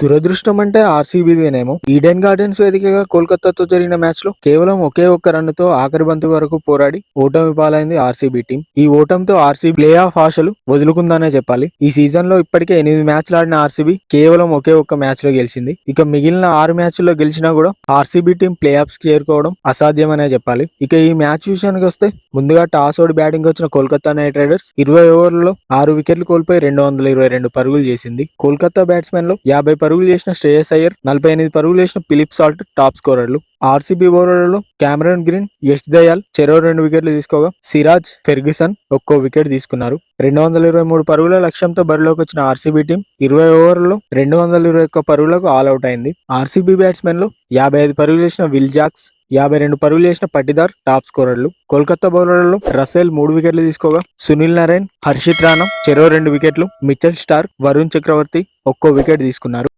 దురదృష్టం అంటే ఆర్సీబీదేనేమో. Eden gardens వేదికగా కోల్కతాతో జరిగిన మ్యాచ్ లో కేవలం ఒకే ఒక్క రన్నుతో ఆఖరి బంతి వరకు పోరాడి ఓటమి పాలైంది ఆర్సీబీ టీం. ఈ ఓటమితో ఆర్సీబీ ప్లే ఆఫ్ ఆశలు వదులుకుందనే చెప్పాలి. ఈ సీజన్ లో ఇప్పటికే 8 మ్యాచ్లు ఆడిన ఆర్సీబీ కేవలం ఒకే ఒక్క మ్యాచ్ లో గెలిచింది. ఇక మిగిలిన 6 మ్యాచ్ల్లో గెలిచినా కూడా ఆర్సీబీ టీం ప్లే ఆఫ్స్ కి చేరుకోవడం అసాధ్యమనే చెప్పాలి. ఇక ఈ మ్యాచ్ విషయానికి వస్తే ముందుగా టాస్ ఓడి బ్యాటింగ్ వచ్చిన కోల్కతా నైట్ రైడర్స్ 20 ఓవర్లలో 6 వికెట్లు కోల్పోయి 222 పరుగులు చేసింది. కోల్కతా బ్యాట్స్మెన్ లో 50 పరుగులు చేసిన శ్రేయస్ అయ్యర్, 48 పరుగులు చేసిన ఫిలిప్ సాల్ట్ టాప్ స్కోరర్లు. ఆర్సీబీ బౌలర్లలో క్యామరన్ గ్రీన్, యష్ దయాల్ చెరో 2 వికెట్లు తీసుకోగా సిరాజ్, ఫెర్గ్యూసన్ ఒక్కో వికెట్ తీసుకున్నారు. 223 పరుగుల లక్ష్యంతో బరిలోకి వచ్చిన ఆర్సీబీ టీం 20 ఓవర్లలో 221 పరుగులకు ఆల్అౌట్ అయింది. ఆర్సీబీ బ్యాట్స్మెన్ లో 55 పరుగులు చేసిన విల్ జాక్స్, 52 పరుగులు చేసిన పట్టిదార్ టాప్ స్కోరర్లు. కోల్కతా బౌలర్లలో రసెల్ 3 వికెట్లు తీసుకోగా సునీల్ నరైన్, హర్షిత్ రాణా చెరో 2 వికెట్లు, మిచెల్ స్టార్క్, వరుణ్ చక్రవర్తి ఒక్కో వికెట్ తీసుకున్నారు.